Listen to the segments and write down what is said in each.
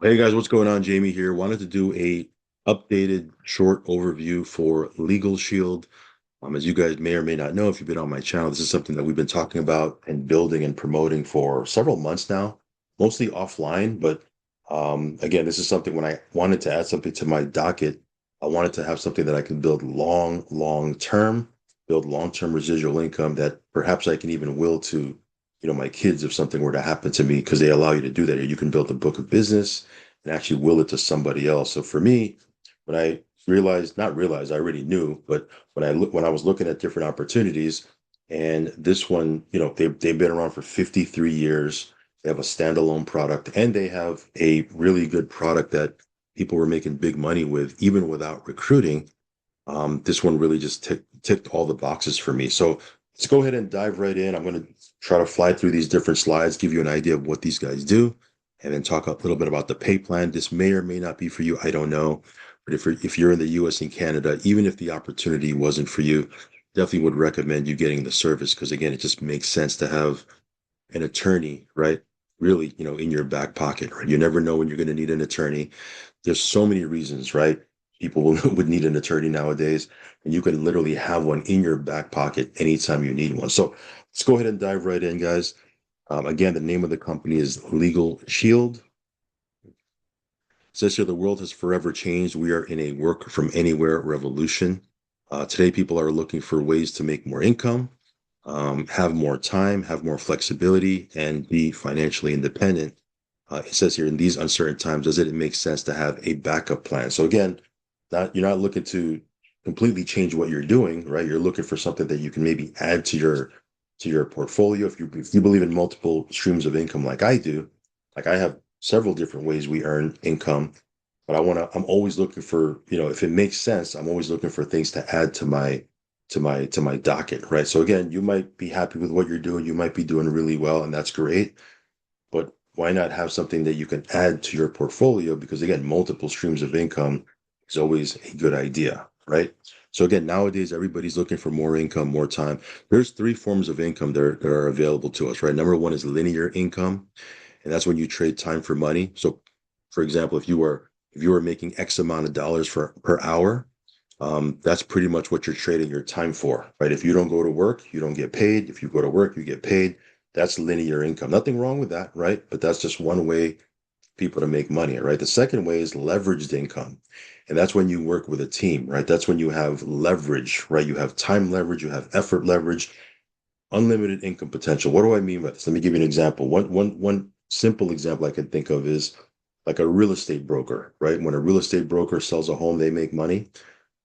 Hey guys, what's going on? Jamie here. Wanted to do a updated short overview for Legal Shield. As you guys may or may not know, if you've been on my channel, this is something that we've been talking about and building and promoting for several months now, mostly offline. But again, this is something when I wanted to add something to my docket, I wanted to have something that I can build long term, build long-term residual income that perhaps I can even will to, my kids if something were to happen to me, because they allow you to do that. You can build a book of business and actually will it to somebody else. So for me, when I not realized, I already knew, but when I was looking at different opportunities, and this one, they've been around for 53 years. They have a standalone product, and they have a really good product that people were making big money with, even without recruiting. This one really just ticked all the boxes for me. So let's go ahead and dive right in. I'm going to try to fly through these different slides, give you an idea of what these guys do, and then talk a little bit about the pay plan. This may or may not be for you. I don't know. But if you're in the US and Canada, even if the opportunity wasn't for you, definitely would recommend you getting the service, because again, it just makes sense to have an attorney, right? Really, in your back pocket, right? You never know when you're going to need an attorney. There's so many reasons, right? People would need an attorney nowadays, and you can literally have one in your back pocket anytime you need one. So let's go ahead and dive right in, guys. Again, the name of the company is Legal Shield. It says here the world has forever changed. We are in a work from anywhere revolution. Today, people are looking for ways to make more income, have more time, have more flexibility, and be financially independent. It says here in these uncertain times, does it make sense to have a backup plan? So again, you're not looking to completely change what you're doing, right? You're looking for something that you can maybe add to your portfolio. If you believe in multiple streams of income, like I do, like I have several different ways we earn income, but I'm always looking for, if it makes sense, I'm always looking for things to add to my docket, right? So again, you might be happy with what you're doing, you might be doing really well, and that's great. But why not have something that you can add to your portfolio? Because again, multiple streams of income is always a good idea, right? So again, nowadays everybody's looking for more income, more time. There's three forms of income that are available to us, right? Number one is linear income, and that's when you trade time for money. So, for example, if you were making X amount of dollars for per hour, that's pretty much what you're trading your time for, right? If you don't go to work, you don't get paid. If you go to work, you get paid. That's linear income. Nothing wrong with that, right? But that's just one way people to make money, right? The second way is leveraged income. And that's when you work with a team, right? That's when you have leverage, right? You have time leverage, you have effort leverage, unlimited income potential. What do I mean by this? Let me give you an example. One simple example I can think of is like a real estate broker, right? When a real estate broker sells a home, they make money.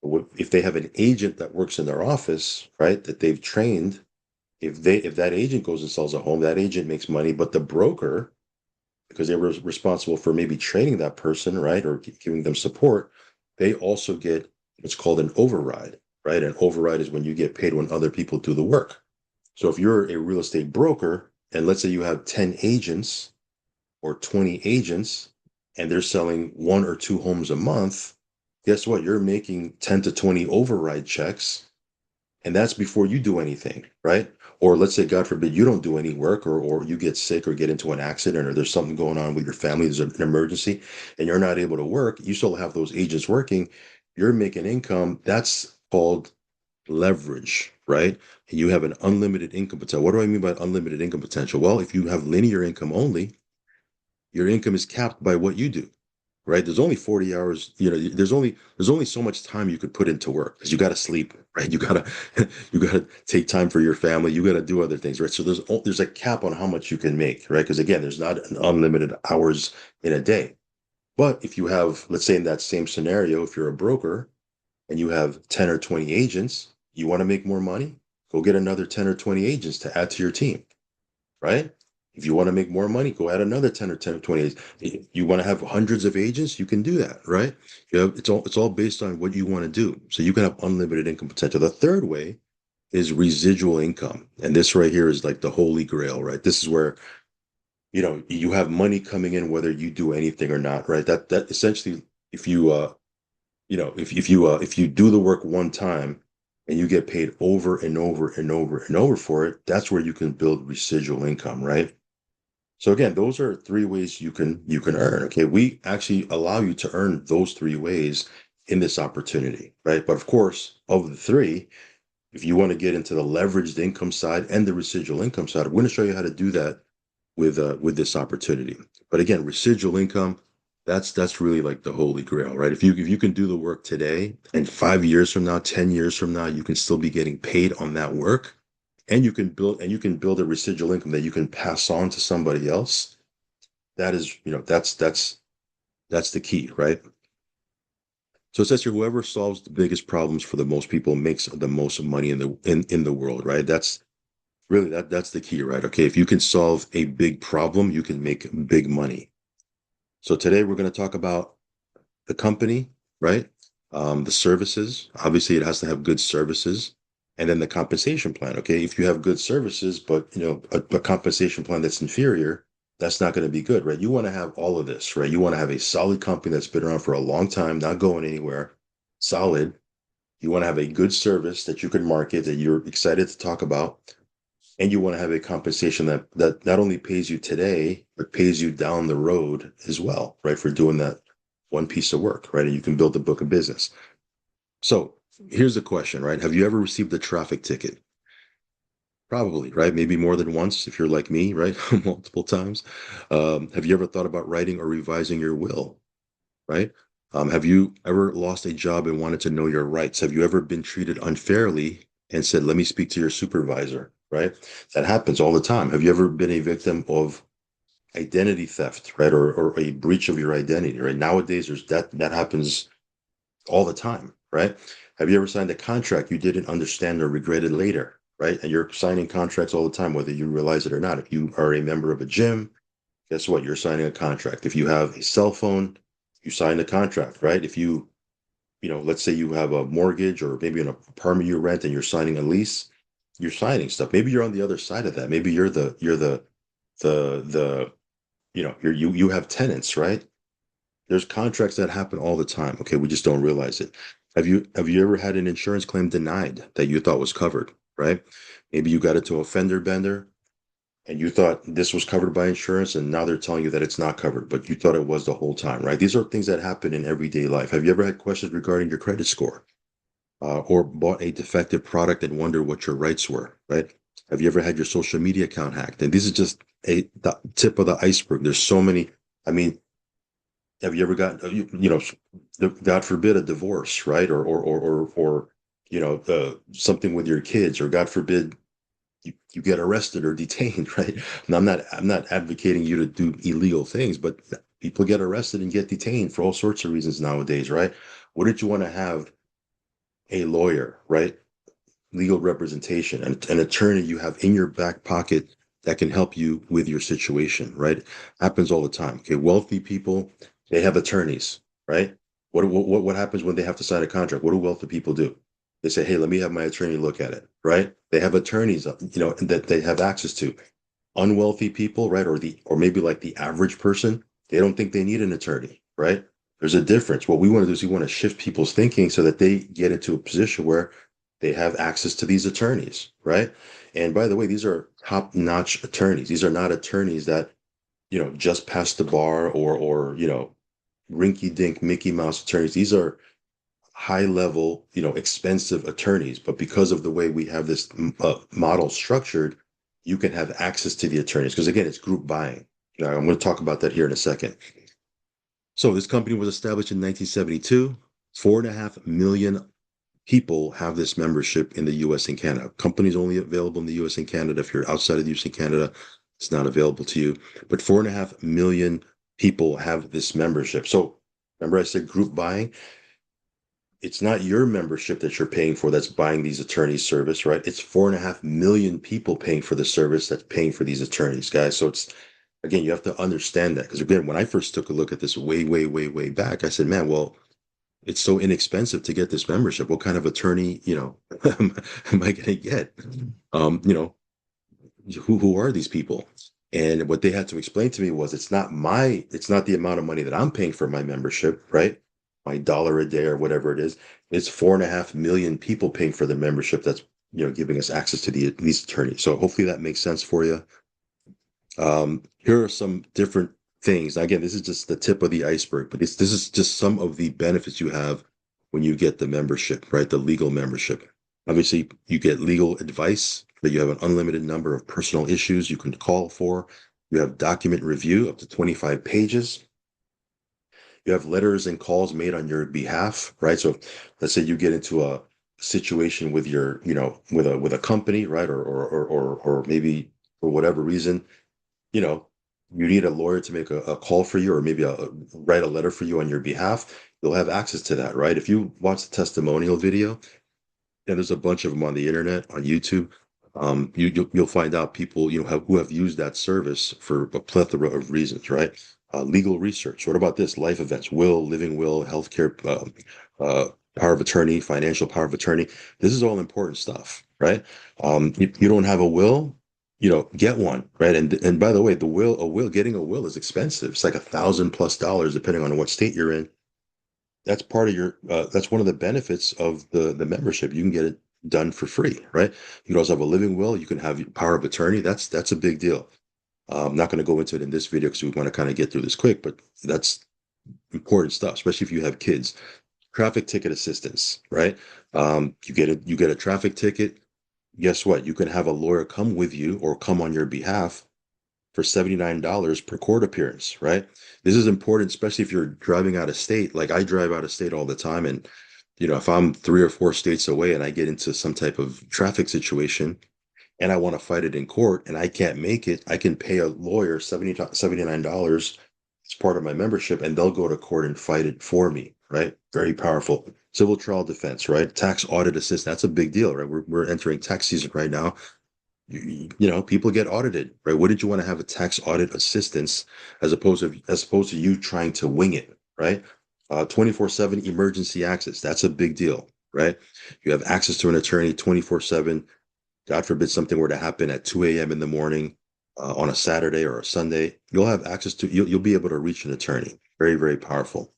If they have an agent that works in their office, right, that they've trained, if that agent goes and sells a home, that agent makes money, but the broker, because they were responsible for maybe training that person, right, or giving them support, they also get what's called an override, right? An override is when you get paid when other people do the work. So if you're a real estate broker, and let's say you have 10 agents or 20 agents, and they're selling one or two homes a month, guess what? You're making 10 to 20 override checks, and that's before you do anything, right? Or let's say, God forbid, you don't do any work, or you get sick or get into an accident, or there's something going on with your family, there's an emergency, and you're not able to work. You still have those agents working. You're making income. That's called leverage, right? And you have an unlimited income potential. What do I mean by unlimited income potential? Well, if you have linear income only, your income is capped by what you do, right? There's only 40 hours, there's only so much time you could put into work, because you got to sleep, right? You got to take time for your family, you got to do other things, right? So there's a cap on how much you can make, right? Because again, there's not an unlimited hours in a day. But if you have, let's say in that same scenario, if you're a broker and you have 10 or 20 agents, you want to make more money, go get another 10 or 20 agents to add to your team, right? If you want to make more money, go add another 10 or 10 or 20 agents. You want to have hundreds of agents, you can do that, right? It's all based on what you want to do. So you can have unlimited income potential. The third way is residual income. And this right here is like the holy grail, right? This is where, you have money coming in whether you do anything or not, right? That essentially, if you if you do the work one time and you get paid over and over and over and over for it, that's where you can build residual income, right? So again, those are three ways you can earn. Okay, we actually allow you to earn those three ways in this opportunity, right? But of course, of the three, if you want to get into the leveraged income side and the residual income side, I'm going to show you how to do that with this opportunity. But again, residual income, that's really like the holy grail, right? If you can do the work today and 5 years from now, 10 years from now, you can still be getting paid on that work, and you can build a residual income that you can pass on to somebody else. That is, that's the key, right? So it says here, whoever solves the biggest problems for the most people makes the most money in the world, right? That's really that's the key, right? Okay, if you can solve a big problem, you can make big money. So today we're going to talk about the company, right? The services. Obviously, it has to have good services, and then the compensation plan. Okay, if you have good services, but a compensation plan that's inferior, that's not going to be good, right? You want to have all of this, right? You want to have a solid company that's been around for a long time, not going anywhere, solid. You want to have a good service that you can market, that you're excited to talk about, and you want to have a compensation that not only pays you today but pays you down the road as well, right, for doing that one piece of work, right? And you can build a book of business. So here's the question, right? Have you ever received a traffic ticket? Probably, right? Maybe more than once if you're like me, right? Multiple times. Have you ever thought about writing or revising your will, right? Have you ever lost a job and wanted to know your rights? Have you ever been treated unfairly and said, let me speak to your supervisor, right? That happens all the time. Have you ever been a victim of identity theft, right? Or a breach of your identity, right? Nowadays, that happens all the time, right? Have you ever signed a contract you didn't understand or regretted later, right? And you're signing contracts all the time, whether you realize it or not. If you are a member of a gym, guess what? You're signing a contract. If you have a cell phone, you sign a contract, right? If let's say you have a mortgage or maybe an apartment you rent and you're signing a lease, you're signing stuff. Maybe you're on the other side of that. Maybe you're the you have tenants, right? There's contracts that happen all the time. Okay, we just don't realize it. Have you ever had an insurance claim denied that you thought was covered, right? Maybe you got into a fender bender and you thought this was covered by insurance and now they're telling you that it's not covered, but you thought it was the whole time, right? These are things that happen in everyday life. Have you ever had questions regarding your credit score, or bought a defective product and wondered what your rights were, right? Have you ever had your social media account hacked? And this is just the tip of the iceberg. There's so many. I mean, have you ever gotten, God forbid, a divorce, right? Or something with your kids, or God forbid, you get arrested or detained, right? And I'm not advocating you to do illegal things, but people get arrested and get detained for all sorts of reasons nowadays, right? Wouldn't you want to have a lawyer, right? Legal representation, and an attorney you have in your back pocket that can help you with your situation, right? Happens all the time. Okay, wealthy people, they have attorneys, right? What happens when they have to sign a contract? What do wealthy people do? They say, "Hey, let me have my attorney look at it," right? They have attorneys, that they have access to. Unwealthy people, right, or maybe like the average person, they don't think they need an attorney, right? There's a difference. What we want to do is we want to shift people's thinking so that they get into a position where they have access to these attorneys, right? And by the way, these are top-notch attorneys. These are not attorneys that, just passed the bar, or rinky-dink Mickey Mouse attorneys. These are high level, expensive attorneys. But because of the way we have this model structured, you can have access to the attorneys. Because again, it's group buying. Now, I'm going to talk about that here in a second. So this company was established in 1972. 4.5 million people have this membership in the US and Canada. Companies only available in the US and Canada. If you're outside of the US and Canada, it's not available to you. But 4.5 million people have this membership. So remember I said group buying? It's not your membership that you're paying for that's buying these attorneys service, right? It's 4.5 million people paying for the service that's paying for these attorneys, guys. So it's, again, you have to understand that. Because again, when I first took a look at this way, way, way, way back, I said, man, well, it's so inexpensive to get this membership. What kind of attorney, am I going to get? Um, you know, who are these people? And what they had to explain to me was it's not the amount of money that I'm paying for my membership, right? My dollar a day or whatever it is. It's 4.5 million people paying for the membership that's giving us access to these attorneys. So hopefully that makes sense for you. Here are some different things. Again, this is just the tip of the iceberg, but this is just some of the benefits you have when you get the membership, right? The legal membership. Obviously, you get legal advice, but you have an unlimited number of personal issues you can call for. You have document review up to 25 pages. You have letters and calls made on your behalf, right? So let's say you get into a situation with your, with a company, right? Or maybe for whatever reason, you know, you need a lawyer to make a call for you or maybe write a letter for you on your behalf. You'll have access to that, right? If you watch the testimonial video, and there's a bunch of them on the internet, on YouTube. You'll find out people who have used that service for a plethora of reasons, right? Legal research. What about this? Life events, will, living will, healthcare, power of attorney, financial power of attorney. This is all important stuff, right? You don't have a will, get one, right? And by the way, getting a will is expensive. It's like $1,000+ depending on what state you're in. That's part of your that's one of the benefits of the membership. You can get it done for free, right? You can also have a living will. You can have power of attorney. That's a big deal. I'm not going to go into it in this video because we want to kind of get through this quick, but that's important stuff, especially if you have kids. Traffic ticket assistance, right? You get a traffic ticket. Guess what? You can have a lawyer come with you or come on your behalf for $79 per court appearance, right? This is important, especially if you're driving out of state. Like I drive out of state all the time. And, if I'm 3 or 4 states away and I get into some type of traffic situation and I want to fight it in court and I can't make it, I can pay a lawyer $79 as part of my membership and they'll go to court and fight it for me, right? Very powerful. Civil trial defense, right? Tax audit assist. That's a big deal, right? We're entering tax season right now. People get audited, right? Wouldn't you want to have a tax audit assistance as opposed to you trying to wing it, right? 24/7 emergency access. That's a big deal, right? You have access to an attorney 24/7. God forbid something were to happen at 2 a.m. in the morning on a Saturday or a Sunday. You'll be able to reach an attorney. Very, very powerful.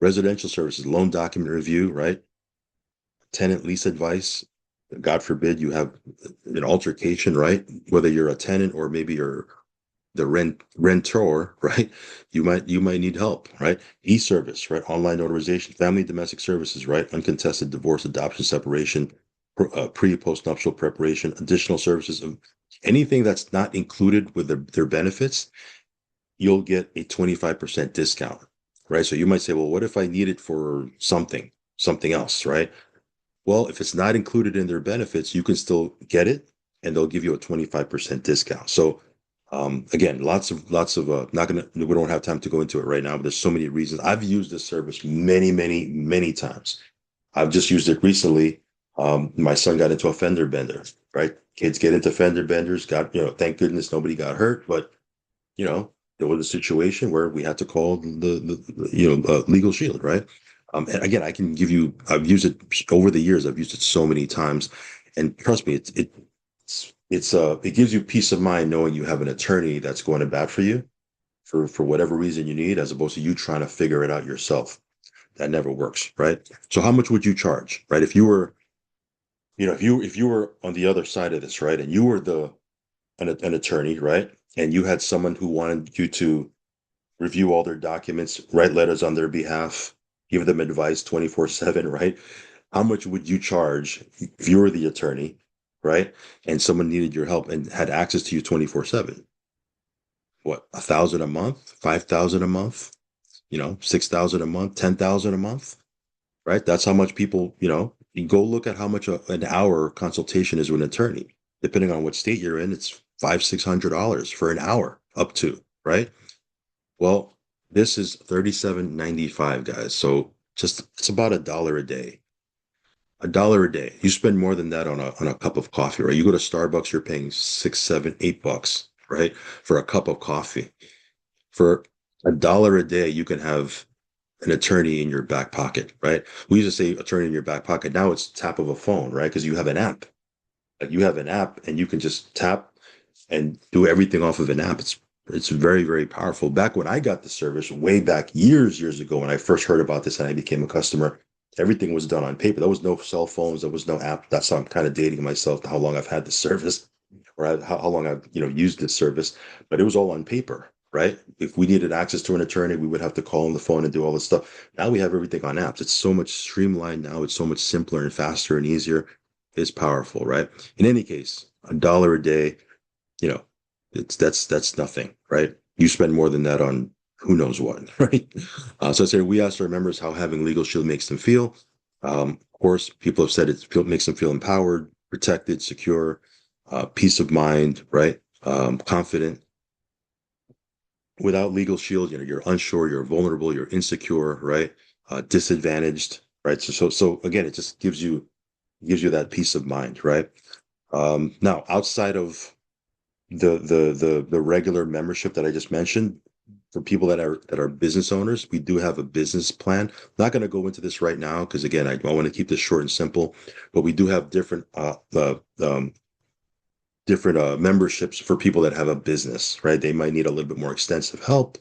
Residential services, loan document review, right? Tenant lease advice. God forbid you have an altercation, right? Whether you're a tenant or maybe you're the renter, right? You might need help, right? E-service, right? Online notarization, family domestic services, right? Uncontested divorce, adoption, separation, pre post nuptial preparation, additional services, anything that's not included with their benefits, you'll get a 25% discount, right? So you might say, well, what if I need it for something else, right? Well, if it's not included in their benefits, you can still get it and they'll give you a 25% discount. So again, lots of not gonna we don't have time to go into it right now, but there's so many reasons. I've used this service many, many, many times. I've just used it recently. My son got into a fender bender, right? Kids get into fender benders, thank goodness nobody got hurt, but you know, there was a situation where we had to call the legal shield, right? And again, I've used it over the years. I've used it so many times, and trust me, it gives you peace of mind knowing you have an attorney that's going to bat for you for whatever reason you need, as opposed to you trying to figure it out yourself. That never works, right? So how much would you charge, right? If you were on the other side of this, right, and you were an attorney, right, and you had someone who wanted you to review all their documents, write letters on their behalf, give them advice 24/7, right? How much would you charge if you were the attorney, right? And someone needed your help and had access to you 24/7? What, 1,000 a month, 5,000 a month, 6,000 a month, 10,000 a month, right? That's how much people, you go look at how much an hour consultation is with an attorney. Depending on what state you're in, it's $500-$600 for an hour up to, right? Well, this is 37.95, guys. So just it's about a day. A dollar a day. You spend more than that on a cup of coffee, right? You go to Starbucks, you're paying 6, 7, $8, right? For a cup of coffee. For a dollar a day, you can have an attorney in your back pocket, right? We used to say attorney in your back pocket. Now it's tap of a phone, right? Because you have an app. Like you have an app and you can just tap and do everything off of an app. It's very, very powerful. Back when I got the service, way back years ago, when I first heard about this and I became a customer, everything was done on paper. There was no cell phones. There was no app. That's how I'm kind of dating myself to how long I've had the service. or how long I've used this service, but it was all on paper, right? If we needed access to an attorney, we would have to call on the phone and do all this stuff. Now we have everything on apps. It's so much streamlined now. It's so much simpler and faster and easier. It's powerful, right? In any case, $1 a day, you know, that's nothing, right? You spend more than that on who knows what, right? So I said we asked our members how having Legal Shield makes them feel. Of course, people have said makes them feel empowered, protected, secure, peace of mind, right? Confident. Without Legal Shield, you're unsure, you're vulnerable, you're insecure, right? Disadvantaged, right? So again, it just gives you that peace of mind, right? Now, outside of the regular membership that I just mentioned, for people that are business owners, we do have a business plan. Not going to go into this right now because again, I want to keep this short and simple. But we do have different memberships for people that have a business, right? They might need a little bit more extensive help.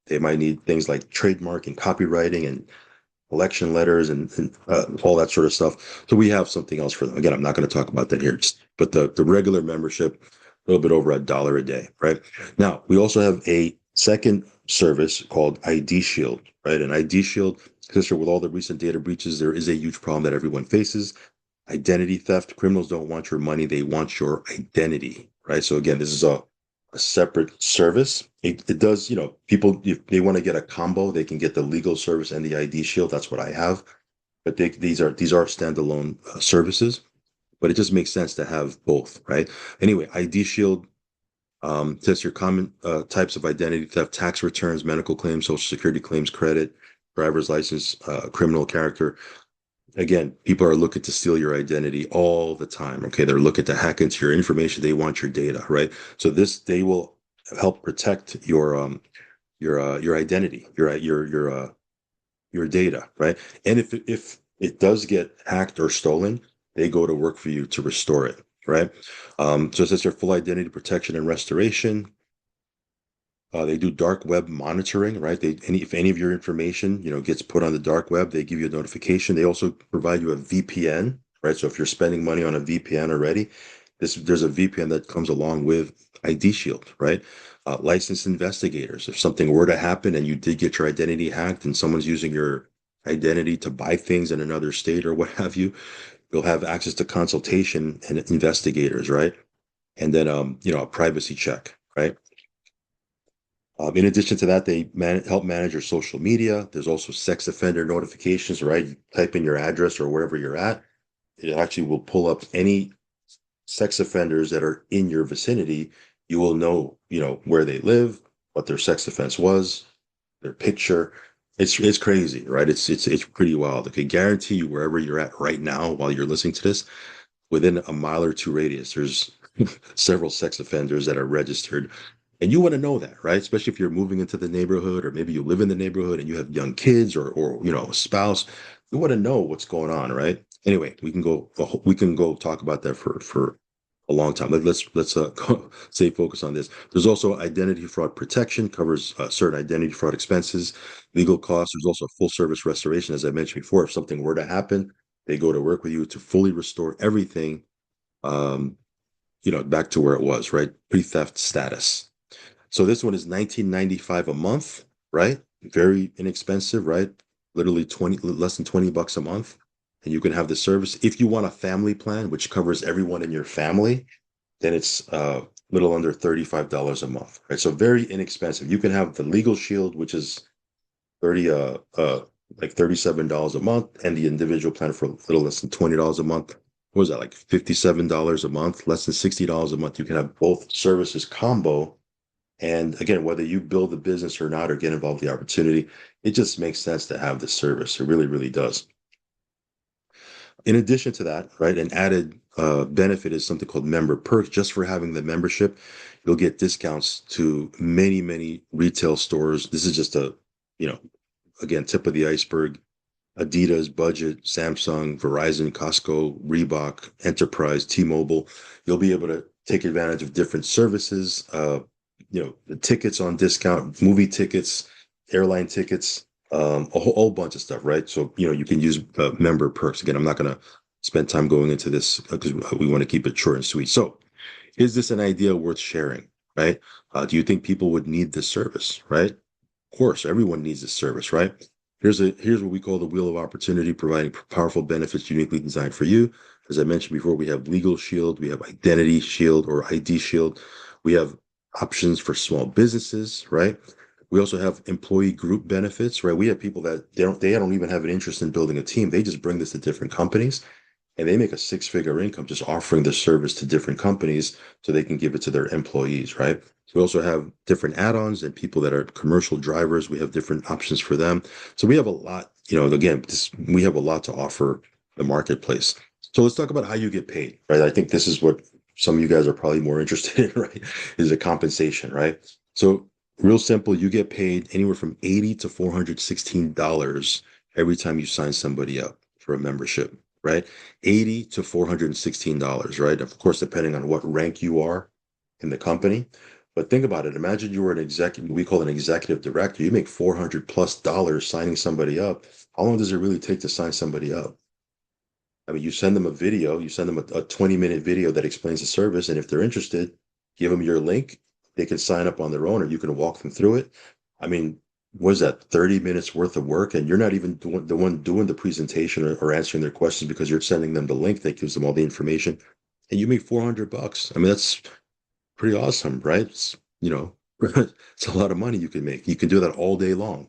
They might need things like trademark and copywriting and election letters and all that sort of stuff. So we have something else for them. Again, I'm not going to talk about that here, but the regular membership, a little bit over $1 a day, right? Now, we also have a second service called ID Shield, right? And ID Shield, because with all the recent data breaches, there is a huge problem that everyone faces. Identity theft. Criminals don't want your money. They want your identity, right? So again, this is a separate service. It does, people, if they want to get a combo, they can get the legal service and the ID Shield. That's what I have. But these are standalone services, but it just makes sense to have both, right? Anyway, ID Shield says your common types of identity theft: tax returns, medical claims, social security claims, credit, driver's license, criminal character. Again, people are looking to steal your identity all the time. Okay, they're looking to hack into your information. They want your data, right? So they will help protect your identity, your data, right? And if it does get hacked or stolen, they go to work for you to restore it, right? So it says your full identity protection and restoration. They do dark web monitoring, right? If any of your information, gets put on the dark web, they give you a notification. They also provide you a VPN, right? So if you're spending money on a VPN already, there's a VPN that comes along with ID Shield, right? Licensed investigators. If something were to happen and you did get your identity hacked and someone's using your identity to buy things in another state or what have you, you'll have access to consultation and investigators, right? And then, a privacy check, right? In addition to that, they help manage your social media. There's also sex offender notifications, right? You type in your address or wherever you're at. It actually will pull up any sex offenders that are in your vicinity. You will know, where they live, what their sex offense was, their picture. It's crazy, right? It's pretty wild. I can guarantee you wherever you're at right now while you're listening to this, within a mile or two radius, there's several sex offenders that are registered. And you want to know that, right? Especially if you're moving into the neighborhood or maybe you live in the neighborhood and you have young kids or a spouse. You want to know what's going on, right? Anyway, we can go talk about that for a long time. Let's stay focused on this. There's also identity fraud protection, covers certain identity fraud expenses, legal costs. There's also full service restoration, as I mentioned before. If something were to happen, they go to work with you to fully restore everything, um, back to where it was, right? Pre-theft status. So this one is 19.95 a month, right? Very inexpensive, right? Literally less than $20 a month. And you can have the service. If you want a family plan, which covers everyone in your family, then it's little under $35 a month, right? So very inexpensive. You can have the Legal Shield, which is 30 like $37 a month, and the individual plan for a little less than $20 a month. What was that, like $57 a month, less than $60 a month? You can have both services combo. And again, whether you build the business or not or get involved in the opportunity, it just makes sense to have this service. It really, really does. In addition to that, right, an added benefit is something called member perks. Just for having the membership, you'll get discounts to many, many retail stores. This is just you know, again, tip of the iceberg. Adidas, Budget, Samsung, Verizon, Costco, Reebok, Enterprise, T-Mobile. You'll be able to take advantage of different services, the tickets on discount, movie tickets, airline tickets, a whole bunch of stuff, right? So, you can use member perks. Again, I'm not going to spend time going into this because we want to keep it short and sweet. So Is this an idea worth sharing? Right? Do you think people would need this service? Right? Of course, everyone needs this service, right? Here's what we call the wheel of opportunity, providing powerful benefits uniquely designed for you. As I mentioned before, we have legal shield, we have identity shield or ID shield, we have options for small businesses, right? We also have employee group benefits, right? We have people that they don't even have an interest in building a team. They just bring this to different companies and they make a six-figure income just offering this service to different companies so they can give it to their employees, right? So we also have different add-ons and people that are commercial drivers. We have different options for them. So we have a lot, again, we have a lot to offer the marketplace. So let's talk about how you get paid, right? I think this is what some of you guys are probably more interested in, right? Is the compensation, right? So real simple, you get paid anywhere from $80 to $416 every time you sign somebody up for a membership, right? $80 to $416, right? Of course, depending on what rank you are in the company. But think about it. Imagine you were an executive, we call an executive director. You make $400+ signing somebody up. How long does it really take to sign somebody up? I mean, you send them a video, you send them a 20-minute video that explains the service. And if they're interested, give them your link. They can sign up on their own or you can walk them through it. I mean, what is that, 30 minutes worth of work? And you're not even the one doing the presentation or answering their questions because you're sending them the link that gives them all the information. And you make $400. I mean, that's pretty awesome, right? It's a lot of money you can make. You can do that all day long.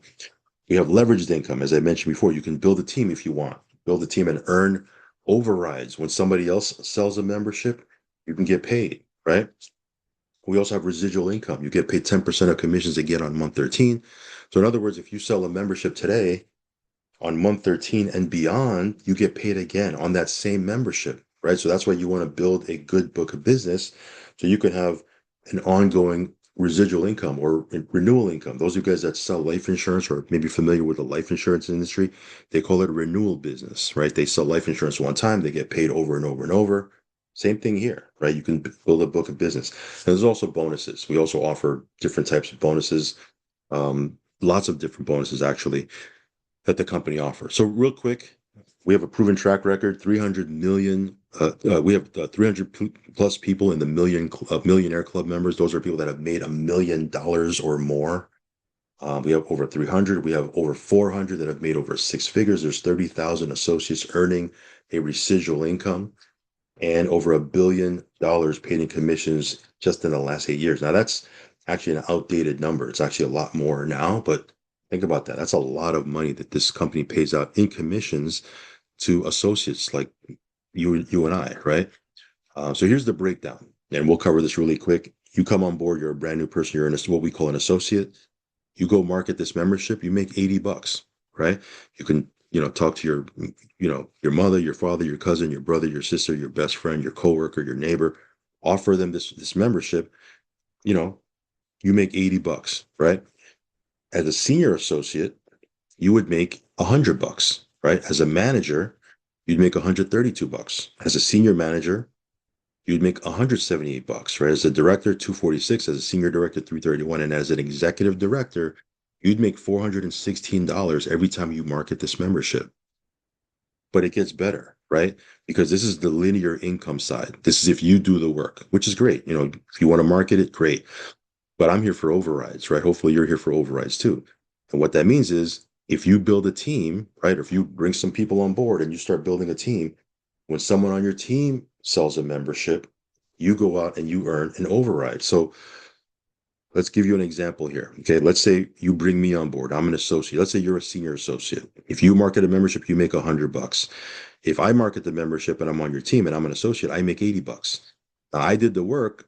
We have leveraged income, as I mentioned before. You can build a team if you want, build a team and earn overrides. When somebody else sells a membership, you can get paid, right? We also have residual income. You get paid 10% of commissions again on month 13. So, in other words, if you sell a membership today, on month 13 and beyond, you get paid again on that same membership, right? So that's why you want to build a good book of business so you can have an ongoing residual income or renewal income. Those of you guys that sell life insurance or maybe familiar with the life insurance industry, they call it a renewal business, right? They sell life insurance one time, they get paid over and over and over. Same thing here, right? You can build a book of business. And there's also bonuses. We also offer different types of bonuses, lots of different bonuses actually that the company offers. So real quick, we have a proven track record, 300 million. We have 300 plus people in the millionaire club members. Those are people that have made $1 million or more. We have over 300. We have over 400 that have made over six figures. There's 30,000 associates earning a residual income and over $1 billion paid in commissions just in the last 8 years. Now that's actually an outdated number. It's actually a lot more now, but think about that. That's a lot of money that this company pays out in commissions to associates like you and I, right? So here's the breakdown, and we'll cover this really quick. You come on board, you're a brand new person, you're in what we call an associate. You go market this membership, you make $80, right? You can, talk to your mother, your father, your cousin, your brother, your sister, your best friend, your coworker, your neighbor, offer them this membership, you know, you make $80, right? As a senior associate, you would make $100, right? As a manager, you'd make $132. As a senior manager, you'd make $178, right? As a director, 246, as a senior director, 331, and as an executive director, you'd make $416 every time you market this membership. But it gets better, right? Because this is the linear income side. This is if you do the work, which is great. If you want to market it, great. But I'm here for overrides, right? Hopefully you're here for overrides too. And what that means is if you build a team, right? Or if you bring some people on board and you start building a team, when someone on your team sells a membership, you go out and you earn an override. So let's give you an example here. Okay. Let's say you bring me on board. I'm an associate. Let's say you're a senior associate. If you market a membership, you make $100. If I market the membership and I'm on your team and I'm an associate, I make $80. Now, I did the work.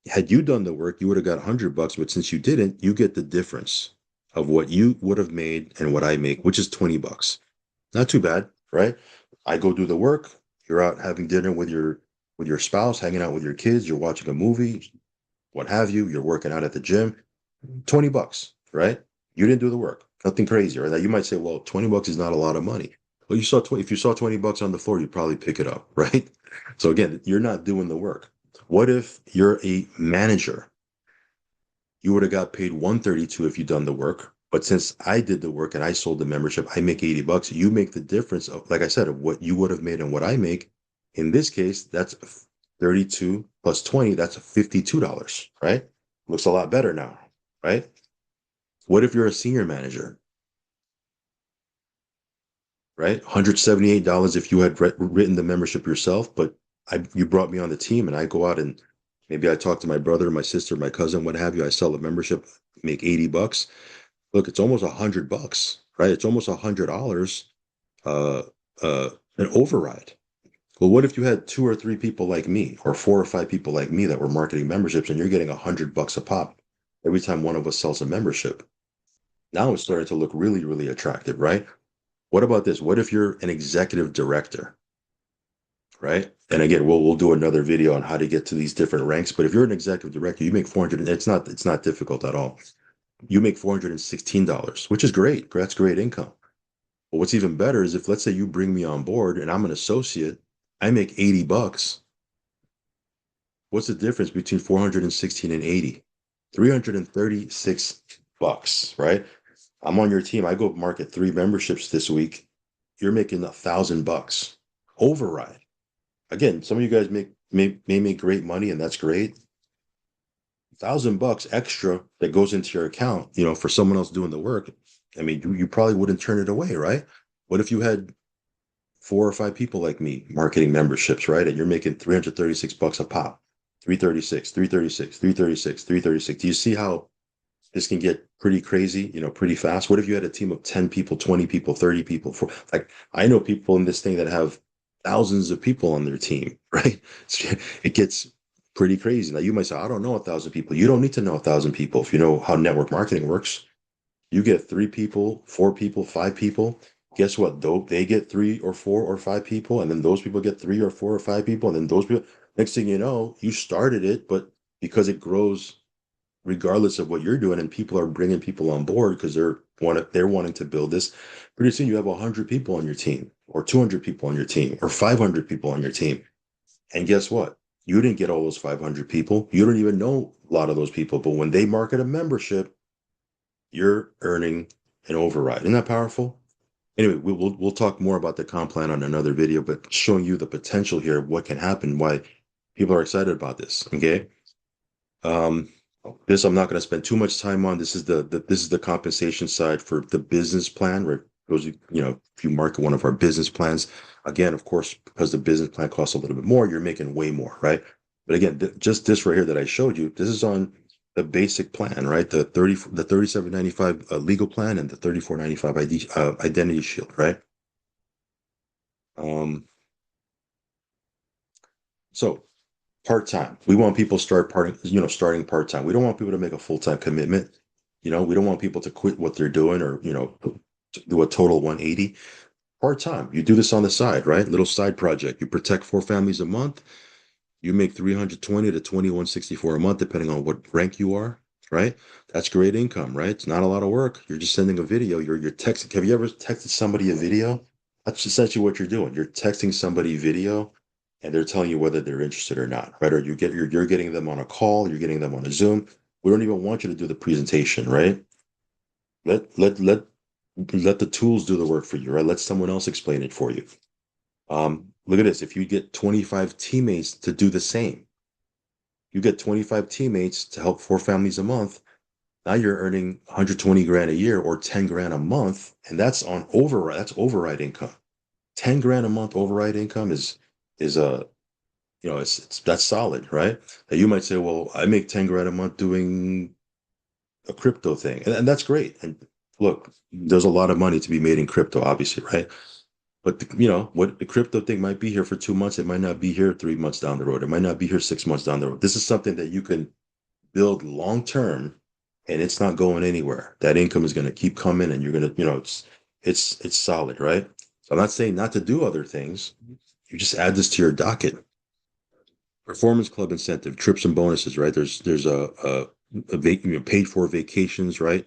Had you done the work, you would have got $100, but since you didn't, you get the difference of what you would have made and what I make, which is $20. Not too bad, right? I go do the work. You're out having dinner with your spouse, hanging out with your kids, you're watching a movie, what have you, you're working out at the gym. $20, right? You didn't do the work. Nothing crazy, right? Now you might say, well, $20 is not a lot of money. Well, if you saw $20 on the floor, you'd probably pick it up, right? So again, you're not doing the work. What if you're a manager? You would have got paid 132 if you'd done the work. But since I did the work and I sold the membership, I make $80. You make the difference of, like I said, of what you would have made and what I make. In this case, that's 32 plus 20, that's $52, right? Looks a lot better now, right? What if you're a senior manager, right? $178 if you had written the membership yourself, but you brought me on the team and I go out and maybe I talk to my brother, my sister, my cousin, what have you. I sell a membership, make $80. Look, it's almost $100, right? It's almost $100 uh, an override. Well, what if you had two or three people like me, or four or five people like me that were marketing memberships, and you're getting $100 a pop every time one of us sells a membership? Now it's starting to look really, really attractive, right? What about this? What if you're an executive director, right? And again, we'll do another video on how to get to these different ranks. But if you're an executive director, you make 400. It's not difficult at all. You make $416, which is great. That's great income. But what's even better is if let's say you bring me on board and I'm an associate, I make $80. What's the difference between 416 and 80? $336, right? I'm on your team. I go market three memberships this week. You're making $1,000 override. Again, some of you guys may make great money, and that's great. $1,000 extra that goes into your account, for someone else doing the work. I mean, you probably wouldn't turn it away, right? What if you had four or five people like me marketing memberships, right? And you're making $336 a pop. 336, 336, 336, 336. Do you see how this can get pretty crazy, pretty fast? What if you had a team of 10 people, 20 people, 30 people? Like, I know people in this thing that have thousands of people on their team, right? It gets pretty crazy. Now, you might say, I don't know 1,000 people. You don't need to know 1,000 people if you know how network marketing works. You get three people, four people, five people. Guess what? Though they get three or four or five people, and then those people get three or four or five people, and then those people. Next thing you know, you started it, but because it grows regardless of what you're doing, and people are bringing people on board because they're wanting to build this. Pretty soon, you have 100 people on your team, or 200 people on your team, or 500 people on your team. And guess what? You didn't get all those 500 people. You don't even know a lot of those people. But when they market a membership, you're earning an override. Isn't that powerful? Anyway, we'll talk more about the comp plan on another video, but showing you the potential here of what can happen, why people are excited about this. Okay. Um, this I'm not going to spend too much time on. This is the compensation side for the business plan, where those if you market one of our business plans, again, of course, because the business plan costs a little bit more, you're making way more, right? But again, just this right here that I showed you, this is on the basic plan, right? The 37.95 legal plan and the 34.95 identity shield, right? Um, so part-time. We want people starting part-time. We don't want people to make a full-time commitment. We don't want people to quit what they're doing or, do a total 180. Part-time. You do this on the side, right? Little side project. You protect four families a month. You make 320 to 2164 a month, depending on what rank you are, right? That's great income, right? It's not a lot of work. You're just sending a video. You're texting. Have you ever texted somebody a video? That's essentially what you're doing. You're texting somebody video and they're telling you whether they're interested or not, right? Or you're getting them on a call, you're getting them on a Zoom. We don't even want you to do the presentation, right? Let the tools do the work for you, right? Let someone else explain it for you. Look at this. If you get 25 teammates to do the same, you get 25 teammates to help four families a month. Now you're earning 120 grand a year or 10 grand a month. And that's on override. That's override income. 10 grand a month override income is a, it's that's solid, right? Now you might say, well, I make 10 grand a month doing a crypto thing. And that's great. And look, there's a lot of money to be made in crypto, obviously, right? But what the crypto thing might be here for 2 months, it might not be here 3 months down the road. It might not be here 6 months down the road. This is something that you can build long term, and it's not going anywhere. That income is going to keep coming, and you're going to, it's solid, right? So I'm not saying not to do other things. You just add this to your docket. Performance club incentive, trips and bonuses, right? There's paid for vacations, right?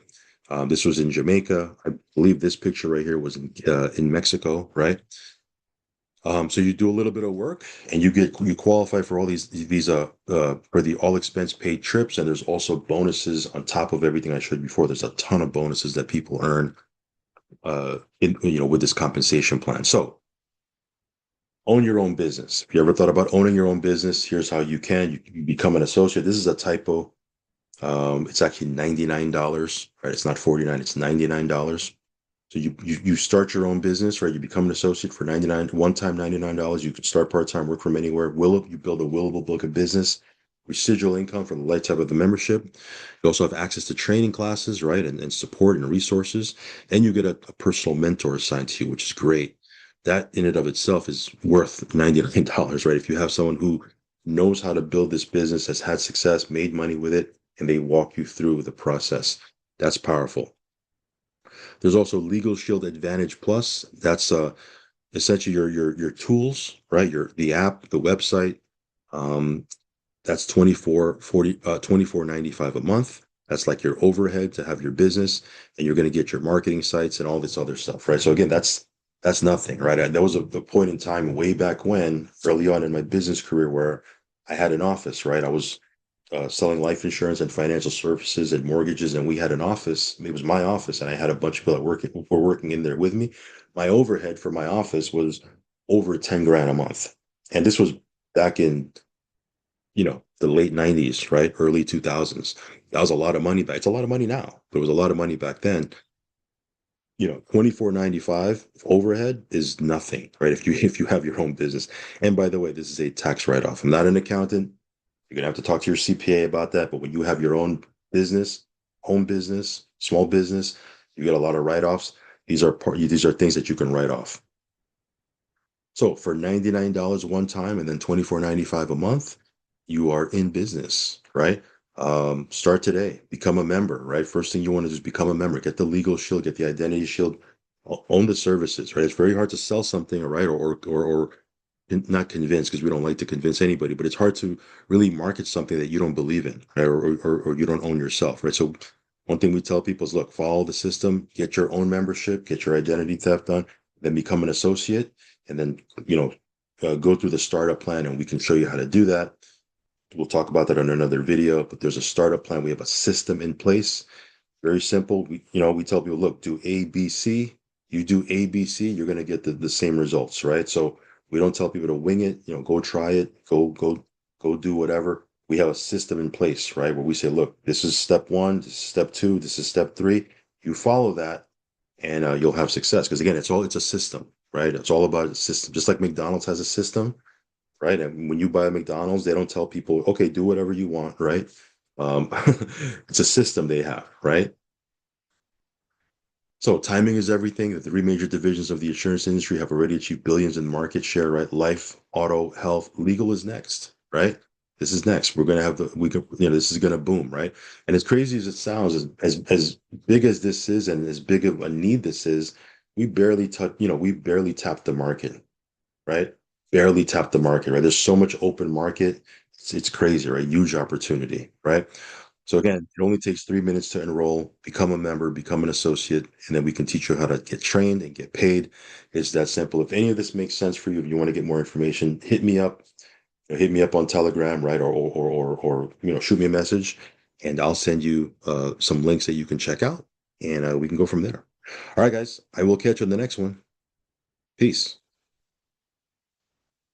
This was in Jamaica. I believe this picture right here was in Mexico, right? So you do a little bit of work and you qualify for all these for the all expense paid trips, and there's also bonuses on top of everything I showed you before. There's a ton of bonuses that people earn with this compensation plan. So Own your own business. If you ever thought about owning your own business, here's how you can. You become an associate. This is a typo. It's actually $99, right? It's not 49, it's $99. So you start your own business, right? You become an associate for 99, one time $99. You can start part-time, work from anywhere. You build a willable book of business, residual income from the lifetime of the membership. You also have access to training classes, right? And support and resources. And you get a personal mentor assigned to you, which is great. That in and of itself is worth $99, right? If you have someone who knows how to build this business, has had success, made money with it, and they walk you through the process, that's powerful. There's also Legal Shield Advantage Plus. That's essentially your tools, right? The app, the website. Um, that's 24.95 a month. That's like your overhead to have your business, and you're going to get your marketing sites and all this other stuff, right? So again, that's nothing, right? There was a point in time way back when, early on in my business career, where I had an office, right? I was selling life insurance and financial services and mortgages, and we had an office. It was my office, and I had a bunch of people that were working in there with me. My overhead for my office was over 10 grand a month, and this was back in the late 90s, right? Early 2000s. That was a lot of money back. It's a lot of money now, but it was a lot of money back then. 24.95 overhead is nothing, right? If you have your own business. And by the way, this is a tax write-off. I'm not an accountant. You're gonna have to talk to your CPA about that. But when you have your own business, home business, small business, you get a lot of write-offs. These are things that you can write off. So for $99 one time and then 24.95 a month, you are in business, right? Start today, become a member, right? First thing you want to do is become a member, get the legal shield, get the identity shield, own the services, right? It's very hard to sell something, right? Or not convince, because we don't like to convince anybody, but it's hard to really market something that you don't believe in, right? Or you don't own yourself, right? So one thing we tell people is, look, follow the system, get your own membership, get your identity theft done, then become an associate, and then go through the startup plan, and we can show you how to do that. We'll talk about that on another video, but there's a startup plan. We have a system in place. Very simple. We tell people, look, do A, B, C. You do A, B, C, you're going to get the same results, right? So we don't tell people to wing it, go try it, go do whatever. We have a system in place, right? Where we say, look, this is step one, this is step two, this is step three. You follow that, and you'll have success. Because again, it's a system, right? It's all about a system. Just like McDonald's has a system, right? And when you buy a McDonald's, they don't tell people, okay, do whatever you want, right? Um, it's a system they have, right? So timing is everything. The three major divisions of the insurance industry have already achieved billions in market share, right? Life, auto, health, legal is next, right? This is next. We're gonna have this is gonna boom, right? And as crazy as it sounds, as big as this is, and as big of a need this is, we barely tapped the market, right? Barely tapped the market, right? There's so much open market. It's crazy, right? Huge opportunity, right? So again, it only takes 3 minutes to enroll, become a member, become an associate, and then we can teach you how to get trained and get paid. It's that simple. If any of this makes sense for you, if you want to get more information, hit me up. Hit me up on Telegram, right? Or shoot me a message, and I'll send you some links that you can check out, and we can go from there. All right, guys. I will catch you on the next one. Peace.